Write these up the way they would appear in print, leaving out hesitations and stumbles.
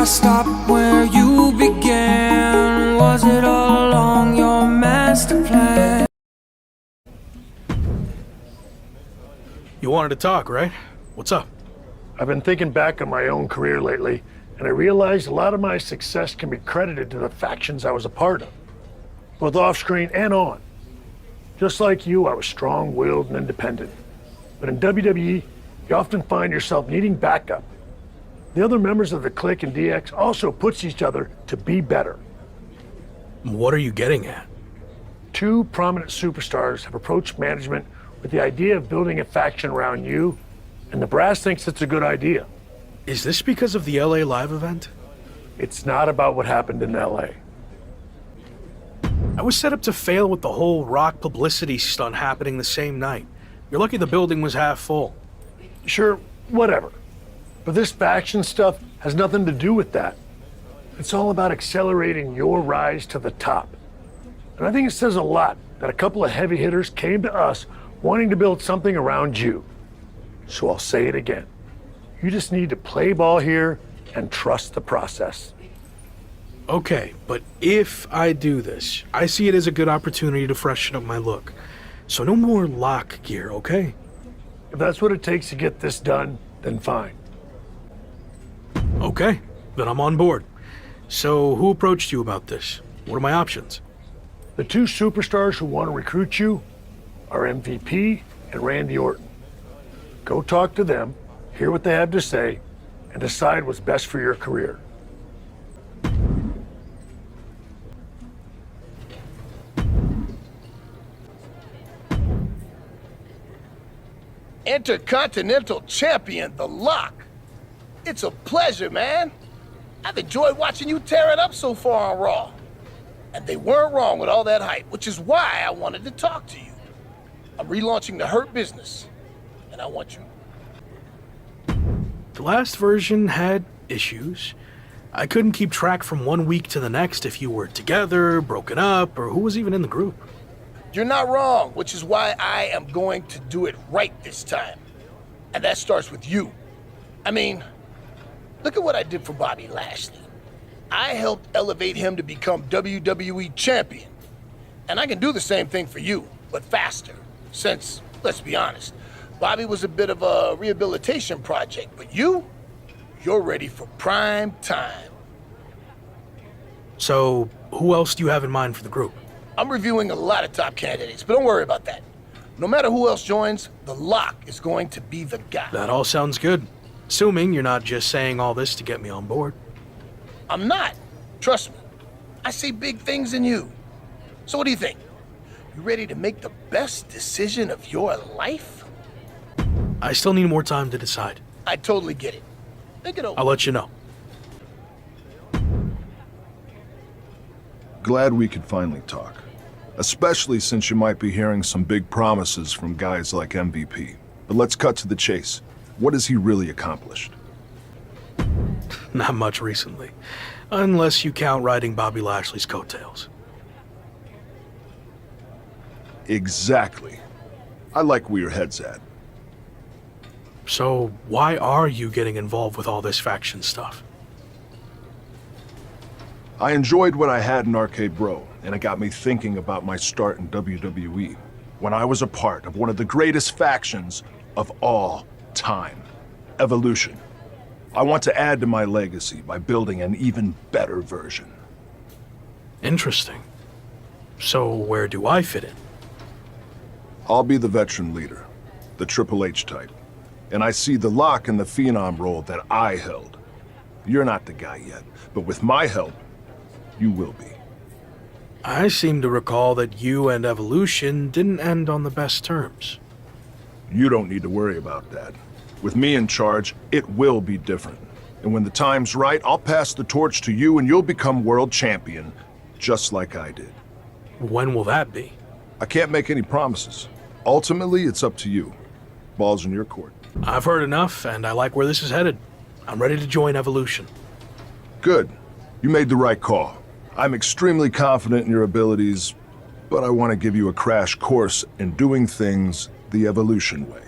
I stop where you began? Was it all along your master plan? You wanted to talk, right? What's up? I've been thinking back on my own career lately, and I realized a lot of my success can be credited to the factions I was a part of, both off-screen and on. Just like you, I was strong-willed and independent. But in WWE, you often find yourself needing backup. The other members of the Clique and DX also push each other to be better. What are you getting at? Two prominent superstars have approached management with the idea of building a faction around you, and the brass thinks it's a good idea. Is this because of the LA Live event? It's not about what happened in LA. I was set up to fail with the whole Rock publicity stunt happening the same night. You're lucky the building was half full. Sure, whatever. But this faction stuff has nothing to do with that. It's all about accelerating your rise to the top. And I think it says a lot that a couple of heavy hitters came to us wanting to build something around you. So I'll say it again. You just need to play ball here and trust the process. Okay, but if I do this, I see it as a good opportunity to freshen up my look. So no more lock gear, okay? If that's what it takes to get this done, then fine. Okay, then I'm on board. So who approached you about this? What are my options? The two superstars who want to recruit you are MVP and Randy Orton. Go talk to them, hear what they have to say, and decide what's best for your career. Intercontinental Champion, The Lock. It's a pleasure, man. I've enjoyed watching you tear it up so far on Raw. And they weren't wrong with all that hype, which is why I wanted to talk to you. I'm relaunching the Hurt Business, and I want you. The last version had issues. I couldn't keep track from one week to the next if you were together, broken up, or who was even in the group. You're not wrong, which is why I am going to do it right this time. And that starts with you. I mean, look at what I did for Bobby Lashley. I helped elevate him to become WWE Champion. And I can do the same thing for you, but faster. Since, let's be honest, Bobby was a bit of a rehabilitation project, but you're ready for prime time. So, who else do you have in mind for the group? I'm reviewing a lot of top candidates, but don't worry about that. No matter who else joins, The Lock is going to be the guy. That all sounds good. Assuming you're not just saying all this to get me on board. I'm not. Trust me. I see big things in you. So what do you think? You ready to make the best decision of your life? I still need more time to decide. I totally get it. Think it over. I'll let you know. Glad we could finally talk. Especially since you might be hearing some big promises from guys like MVP. But let's cut to the chase. What has he really accomplished? Not much recently. Unless you count riding Bobby Lashley's coattails. Exactly. I like where your head's at. So, why are you getting involved with all this faction stuff? I enjoyed what I had in Arcade Bro, and it got me thinking about my start in WWE, when I was a part of one of the greatest factions of all time, Evolution. I want to add to my legacy by building an even better version. Interesting. So, where do I fit in? I'll be the veteran leader, the Triple H type. And I see the Lock in the Phenom role that I held. You're not the guy yet, but with my help, you will be. I seem to recall that you and Evolution didn't end on the best terms. You don't need to worry about that. With me in charge, it will be different. And when the time's right, I'll pass the torch to you and you'll become world champion, just like I did. When will that be? I can't make any promises. Ultimately, it's up to you. Ball's in your court. I've heard enough, and I like where this is headed. I'm ready to join Evolution. Good. You made the right call. I'm extremely confident in your abilities, but I want to give you a crash course in doing things the Evolution way.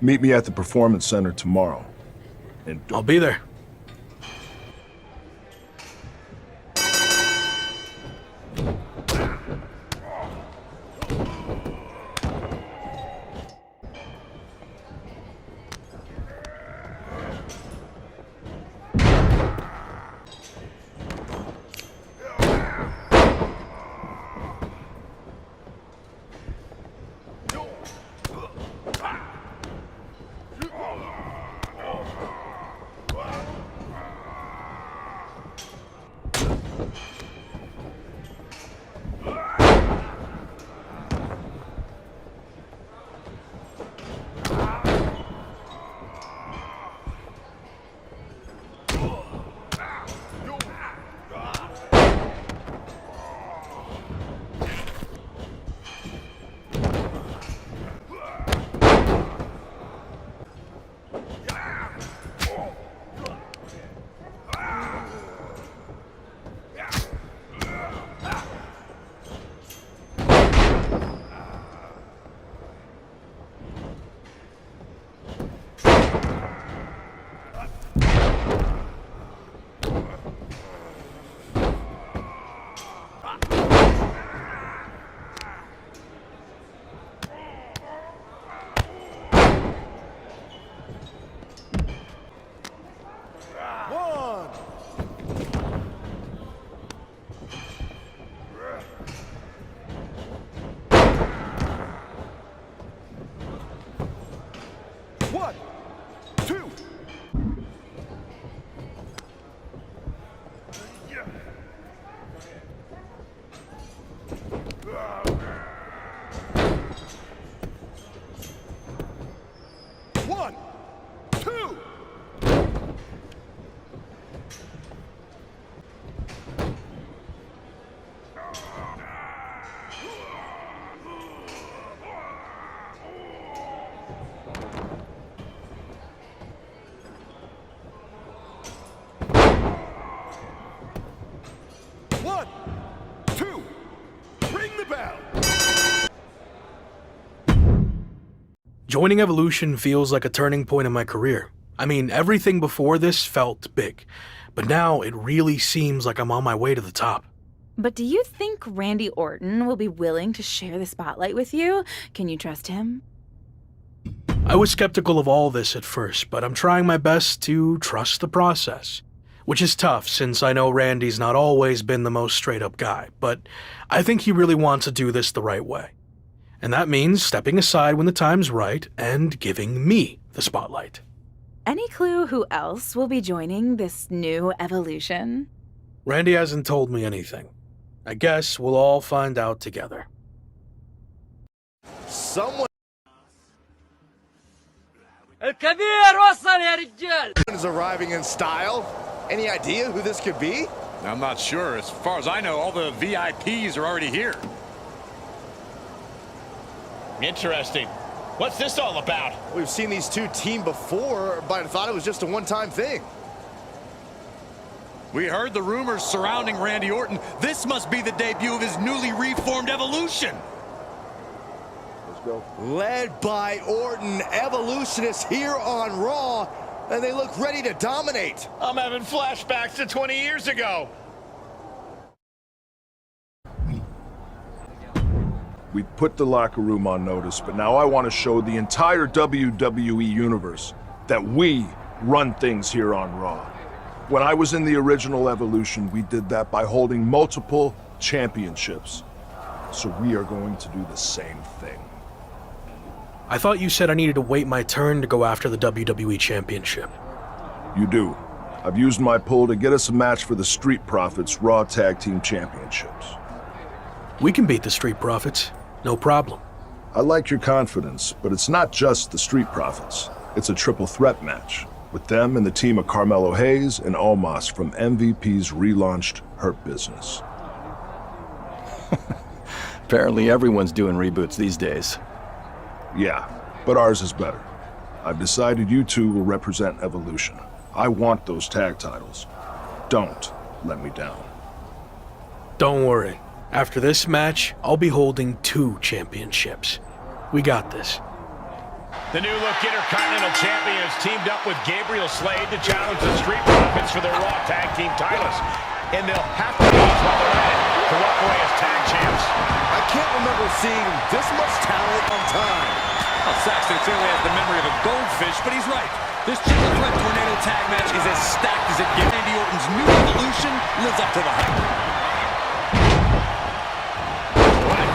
Meet me at the Performance Center tomorrow. And I'll be there. Joining Evolution feels like a turning point in my career. I mean, everything before this felt big, but now it really seems like I'm on my way to the top. But do you think Randy Orton will be willing to share the spotlight with you? Can you trust him? I was skeptical of all this at first, but I'm trying my best to trust the process. Which is tough since I know Randy's not always been the most straight-up guy, but I think he really wants to do this the right way. And that means stepping aside when the time's right and giving me the spotlight. Any clue who else will be joining this new evolution? Randy hasn't told me anything. I guess we'll all find out together. Someone الكبير وصل يا رجال. is arriving in style. Any idea who this could be? I'm not sure. As far as I know, all the VIPs are already here. Interesting. What's this all about? We've seen these two team before, but I thought it was just a one-time thing. We heard the rumors surrounding Randy Orton. This must be the debut of his newly reformed Evolution. Let's go. Led by Orton, Evolution is here on Raw, and they look ready to dominate. I'm having flashbacks to 20 years ago. We put the locker room on notice, but now I want to show the entire WWE universe that we run things here on Raw. When I was in the original Evolution, we did that by holding multiple championships. So we are going to do the same thing. I thought you said I needed to wait my turn to go after the WWE Championship. You do. I've used my pull to get us a match for the Street Profits Raw Tag Team Championships. We can beat the Street Profits. No problem. I like your confidence, but it's not just the Street Profits. It's a triple threat match, with them and the team of Carmelo Hayes and Omos from MVP's relaunched Hurt Business. Apparently everyone's doing reboots these days. Yeah, but ours is better. I've decided you two will represent Evolution. I want those tag titles. Don't let me down. Don't worry. After this match, I'll be holding 2 championships. We got this. The new look Intercontinental Champion has teamed up with Gabriel Slade to challenge the Street Profits for their Raw Tag Team titles. And they'll have to lose while they're at it to walk away as tag champs. I can't remember seeing this much talent on time. Well, Saxton clearly has the memory of a goldfish, but he's right. This triple threat tornado tag match is as stacked as it gets. Randy Orton's new Evolution lives up to the hype.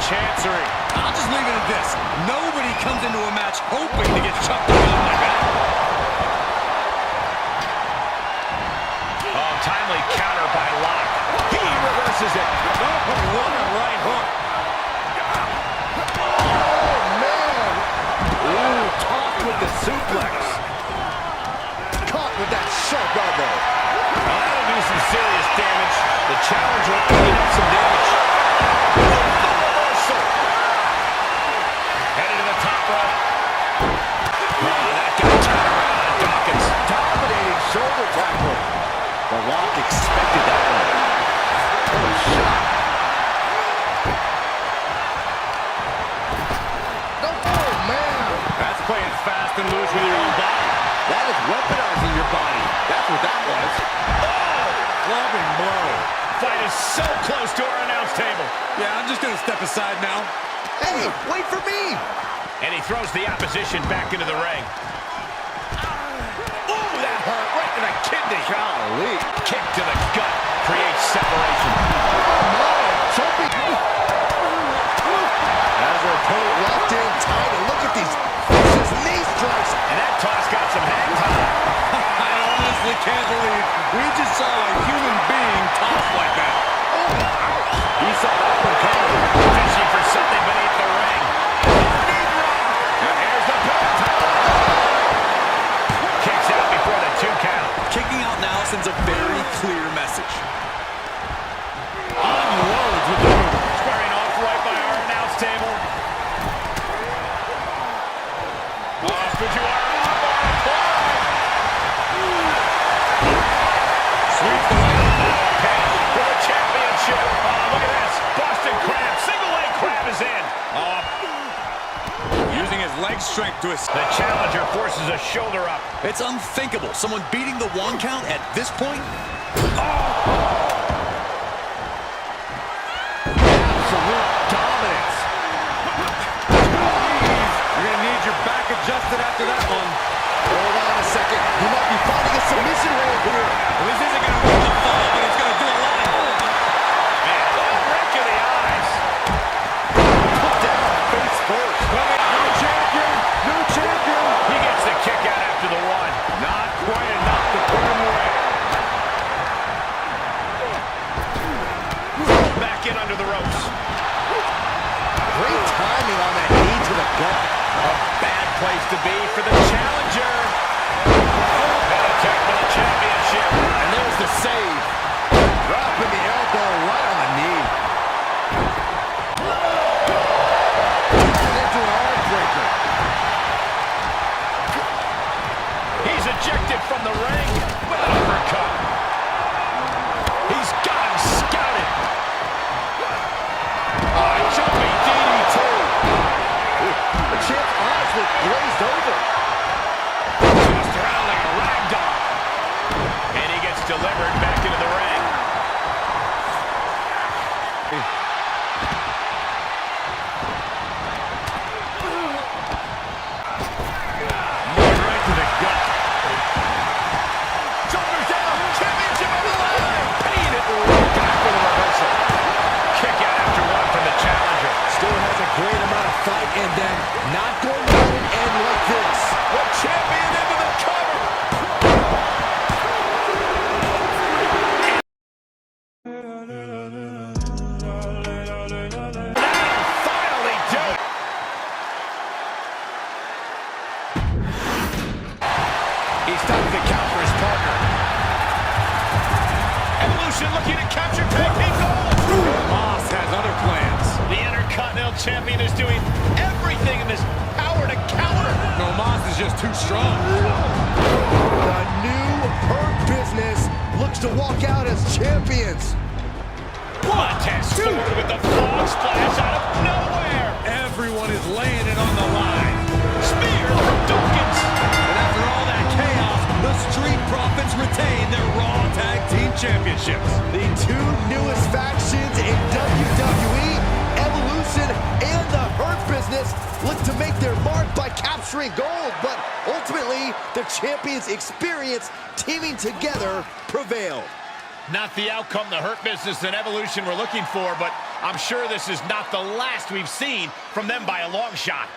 Chancery. I'll just leave it at this. Nobody comes into a match hoping to get chucked around like that. Oh, timely counter by Locke. He reverses it. Oh, what a right hook. Oh, man. Ooh, tossed with the suplex. Caught with that sharp elbow. Well, that'll do some serious damage. The challenger will clean up some damage. Headed to the top rope. Oh, that got turned around on Dawkins. Dominating shoulder tackle. The Rock expected that one. What a shot. No, oh, man. That's playing fast and loose with your own body. That is weaponizing your body. That's what that was. Oh, clubbing blow. Fight is so close to our announce table. Yeah, I'm just going to step aside now. Hey, wait for me. And he throws the opposition back into the ring. Ooh, that hurt right to the kidney. Golly. Kick to the gut creates separation. As our opponent locked in tight, and look at these vicious knee strikes. And that toss got some hang time. I honestly can't believe we just saw a human being tossed like that. He saw that one coming. Fishing for something beneath the ring. And here's the pin. Kicks out before the 2 count. Kicking out now sends a very clear message. Unloads with the boot. Squaring off right by our announce table. Off with you are. Sweeps the leg. Okay, for the championship. Oh, look at this. Boston Crab. Single leg crab is in. Using his leg strength to us. The challenger forces a shoulder up. It's unthinkable. Someone beating the 1 count at this point? Absolute dominance. You're going to need your back adjusted after that one. Hold on a second. He might be finding a submission hold here. Well, this isn't going to win the fall, but it's going to do a lot. Man, what a break in the eyes. Put down face first. New champion. New champion. He gets the kick out after the 1. Not quite enough to put him away. Back in under the ropes. Great timing on that knee to the gut. A bad place to be for the challenger. And attack for the championship. And there's the save. Dropping the elbow right on the knee. And into an arm breaker. He's ejected from the ring with an uppercut. He's got him scouted. Jumping DDT. The champ's eyes look glazed over. Tossed around like a ragdoll. And he gets delivered back into the ring. Moving right to the gut. Shoulders down. Championship on the line. Paying it back for the reversal. Kick out after 1 from the challenger. Still has a great amount of fight in them. Not going to let it end like this. The champion into the cover. That'll finally do it. He stopped the count for his partner. Evolution looking to capture tag team gold. Moss has other plans. The Intercontinental Champion is doing everything in his power to counter. No, Moss is just too strong. The new Hurt Business looks to walk out as champions. Montez forward with the frog splash out of nowhere. Everyone is laying it on the line. Spear from Dawkins. And after all that chaos, the Street Profits retain their Raw Tag Team Championships. The 2 newest factions in WWE, Evolution and the Hurt Business, look to make their mark by capturing gold, but ultimately, the champions' experience teaming together prevailed. Not the outcome the Hurt Business and Evolution were looking for, but I'm sure this is not the last we've seen from them by a long shot.